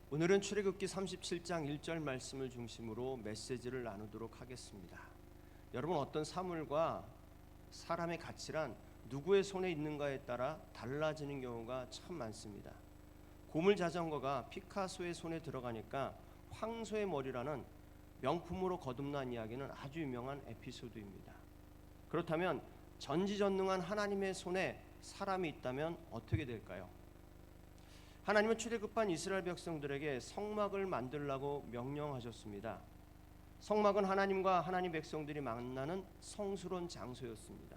오늘은 출애굽기 37장 1절 말씀을 중심으로 메시지를 나누도록 하겠습니다. 여러분, 어떤 사물과 사람의 가치란 누구의 손에 있는가에 따라 달라지는 경우가 참 많습니다. 고물 자전거가 피카소의 손에 들어가니까 황소의 머리라는 명품으로 거듭난 이야기는 아주 유명한 에피소드입니다. 그렇다면 전지전능한 하나님의 손에 사람이 있다면 어떻게 될까요? 하나님은 출애굽한 이스라엘 백성들에게 성막을 만들라고 명령하셨습니다. 성막은 하나님과 하나님 백성들이 만나는 성스러운 장소였습니다.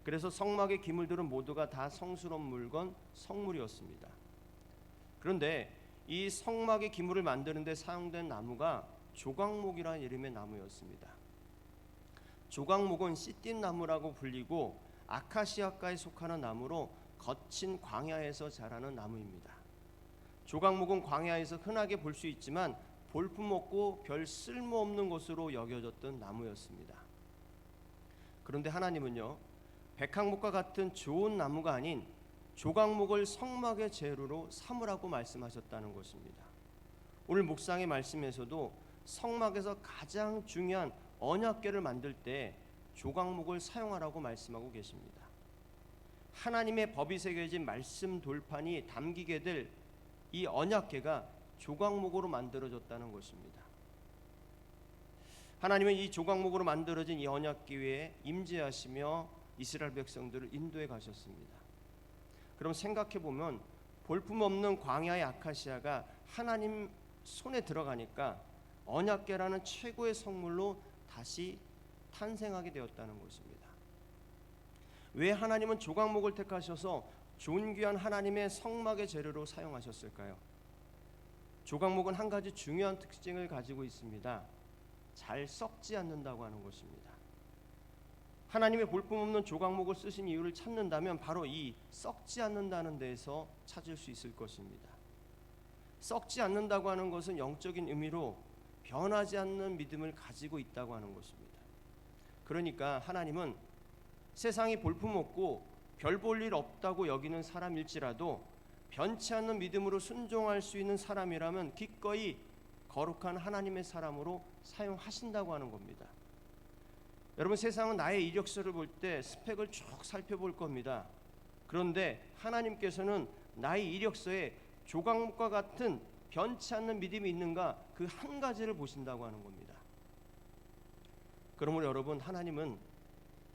그래서 성막의 기물들은 모두가 다 성스러운 물건, 성물이었습니다. 그런데 이 성막의 기물을 만드는 데 사용된 나무가 조각목이라는 이름의 나무였습니다. 조각목은 씨띠 나무라고 불리고 아카시아과에 속하는 나무로 거친 광야에서 자라는 나무입니다. 조각목은 광야에서 흔하게 볼 수 있지만 볼품없고 별 쓸모없는 것으로 여겨졌던 나무였습니다. 그런데 하나님은요, 백향목과 같은 좋은 나무가 아닌 조각목을 성막의 재료로 삼으라고 말씀하셨다는 것입니다. 오늘 묵상의 말씀에서도 성막에서 가장 중요한 언약궤를 만들 때 조각목을 사용하라고 말씀하고 계십니다. 하나님의 법이 새겨진 말씀 돌판이 담기게 될 이 언약궤가 조각목으로 만들어졌다는 것입니다. 하나님은 이 조각목으로 만들어진 이 언약궤에 임재하시며 이스라엘 백성들을 인도해 가셨습니다. 그럼 생각해 보면 볼품없는 광야의 아카시아가 하나님 손에 들어가니까 언약궤라는 최고의 성물로 다시 탄생하게 되었다는 것입니다. 왜 하나님은 조각목을 택하셔서 존귀한 하나님의 성막의 재료로 사용하셨을까요? 조각목은 한 가지 중요한 특징을 가지고 있습니다. 잘 썩지 않는다고 하는 것입니다. 하나님의 볼품없는 조각목을 쓰신 이유를 찾는다면 바로 이 썩지 않는다는 데에서 찾을 수 있을 것입니다. 썩지 않는다고 하는 것은 영적인 의미로 변하지 않는 믿음을 가지고 있다고 하는 것입니다. 그러니까 하나님은 세상이 볼품없고 별 볼 일 없다고 여기는 사람일지라도 변치 않는 믿음으로 순종할 수 있는 사람이라면 기꺼이 거룩한 하나님의 사람으로 사용하신다고 하는 겁니다. 여러분, 세상은 나의 이력서를 볼 때 스펙을 쭉 살펴볼 겁니다. 그런데 하나님께서는 나의 이력서에 조각목과 같은 변치 않는 믿음이 있는가, 그 한 가지를 보신다고 하는 겁니다. 그러므로 여러분, 하나님은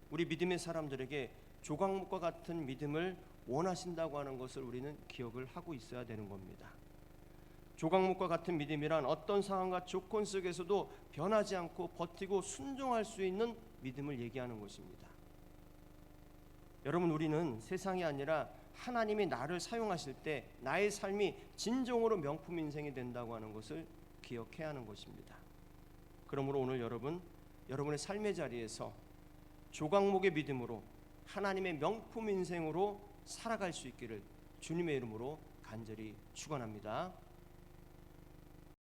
우리 믿음의 사람들에게 조각목과 같은 믿음을 원하신다고 하는 것을 우리는 기억을 하고 있어야 되는 겁니다. 조각목과 같은 믿음이란 어떤 상황과 조건 속에서도 변하지 않고 버티고 순종할 수 있는 믿음을 얘기하는 것입니다. 여러분, 우리는 세상이 아니라 하나님이 나를 사용하실 때 나의 삶이 진정으로 명품 인생이 된다고 하는 것을 기억해야 하는 것입니다. 그러므로 오늘 여러분의 삶의 자리에서 조각목의 믿음으로 하나님의 명품 인생으로 살아갈 수 있기를 주님의 이름으로 간절히 축원합니다.